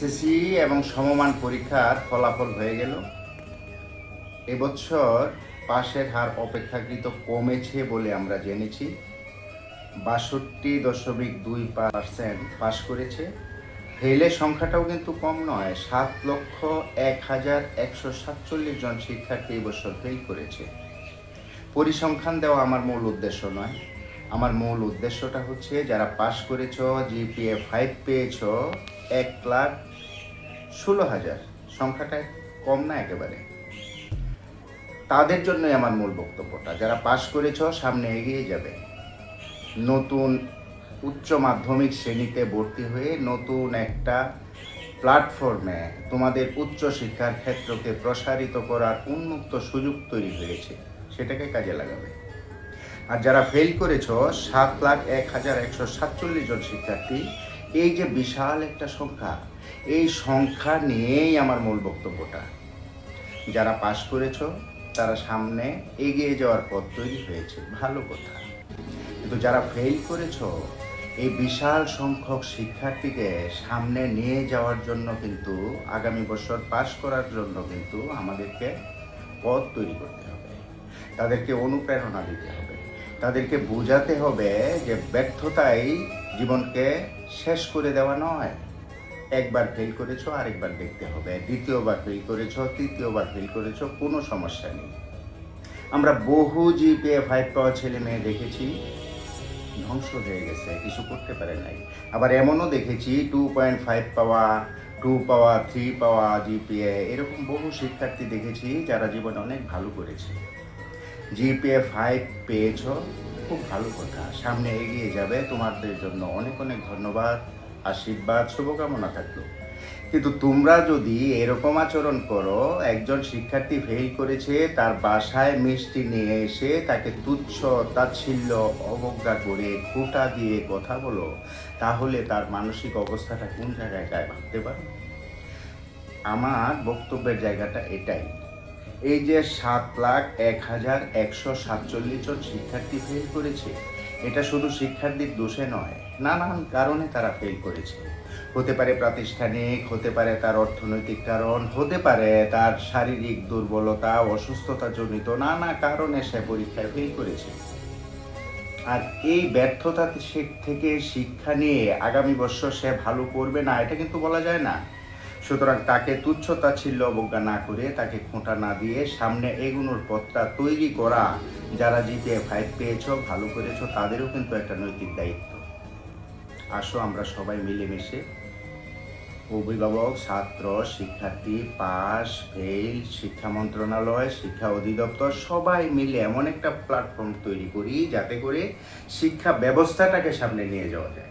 SSC এবং সমমান পরীক্ষার ফলাফল হয়ে গেল। এবছর পাশের হার অপেক্ষাকৃত কমেছে বলে আমরা জেনেছি। ৬২.২% পাশ করেছে। ফেলের সংখ্যাটাও কিন্তু কম নয়, ৭,০১,১৪৭ জন শিক্ষার্থী এবছর ফেল করেছে। পরিসংখ্যান দেওয়া আমার মূল উদ্দেশ্য নয়। আমার মূল উদ্দেশ্যটা হচ্ছে যারা পাশ করেছ, জিপিএ 5 পেয়েছ ১,১৬,০০০, সংখ্যাটা কম না একেবারে, তাদের জন্যই আমার মূল বক্তব্যটা। যারা পাশ করেছ সামনে এগিয়ে যাবে, নতুন উচ্চ মাধ্যমিক শ্রেণীতে ভর্তি হয়ে নতুন একটা প্ল্যাটফর্মে তোমাদের উচ্চ শিক্ষার ক্ষেত্রকে প্রসারিত করার উন্মুক্ত সুযোগ তৈরি হয়েছে, সেটাকে কাজে লাগাবে। আর যারা ফেল করেছ ৭,০১,১৪৭ জন শিক্ষার্থী, এই যে বিশাল একটা সংখ্যা, এই সংখ্যা নিয়েই আমার মূল বক্তব্যটা। যারা পাশ করেছ তারা সামনে এগিয়ে যাওয়ার পথ তৈরি হয়েছে, ভালো কথা। কিন্তু যারা ফেল করেছ, এই বিশাল সংখ্যক শিক্ষার্থীকে সামনে নিয়ে যাওয়ার জন্য কিন্তু আগামী বছর পাশ করার জন্য কিন্তু আমাদেরকে পথ তৈরি করতে হবে, তাদেরকে অনুপ্রেরণা দিতে হবে, তাদেরকে বোঝাতে হবে যে ব্যর্থতাই জীবনকে শেষ করে দেওয়া নয়। একবার ফেল করেছো, আরেকবার দেখতে হবে, দ্বিতীয়বার ফেল করেছো, তৃতীয়বার ফেল করেছো, কোনো সমস্যা নেই। আমরা বহু জিপিএ 5 পাওয়া ছেলে মেয়ে দেখেছি, ধ্বংস হয়ে গেছে, কিছু করতে পারে নাই। আবার এমনও দেখেছি 2.5 পাওয়া, 2 পাওয়া, 3 পাওয়া জিপিএ, এরকম বহু শিক্ষার্থী দেখেছি যারা জীবনে অনেক ভালো করেছে। জিপিএ 5 পেয়েছ, খুব ভালো কথা, সামনে এগিয়ে যাবে, তোমাদের জন্য অনেক অনেক ধন্যবাদ, আশীর্বাদ, শুভকামনা থাকলো। কিন্তু তোমরা যদি এরকম আচরণ করো, একজন শিক্ষার্থী ফেল করেছে, তার বাসায় মিষ্টি নিয়ে এসে তাকে তুচ্ছ তাচ্ছিল্য অবজ্ঞা করে খোঁটা দিয়ে কথা বলো, তাহলে তার মানসিক অবস্থাটা কোন জায়গায় যায় ভাবতে পারো? আমার বক্তব্যের জায়গাটা এটাই। এই যে ৭,০১,১৪৭ জন শিক্ষার্থী ফেল করেছে, এটা শুধু শিক্ষার্থীর দোষে নয়, নানান কারণে তারা ফেল করেছে। হতে পারে প্রাতিষ্ঠানিক, হতে পারে তার অর্থনৈতিক কারণ, হতে পারে তার শারীরিক দুর্বলতা, অসুস্থতাজনিত নানা কারণে সে পরীক্ষায় ফেল করেছে। আর এই ব্যর্থতা থেকে শিক্ষা নিয়ে আগামী বছর সে ভালো করবে না, এটা কিন্তু বলা যায় না। সুতরাং তাকে তুচ্ছ তাচ্ছিল্য অবজ্ঞা না করে, তাকে খোঁটা না দিয়ে সামনে এগোনোর পথটা তৈরি করা। যারা জিপিএ 5 পেয়েছ, ভালো করেছ, তাদেরও কিন্তু একটা নৈতিক দায়িত্ব। আসো আমরা সবাই মিলেমিশে, অভিভাবক, ছাত্র, শিক্ষার্থী, পাস, ফেল, শিক্ষা মন্ত্রণালয়, শিক্ষা অধিদপ্তর, সবাই মিলে এমন একটা প্ল্যাটফর্ম তৈরি করি যাতে করে শিক্ষা ব্যবস্থাটাকে সামনে নিয়ে যাওয়া যায়।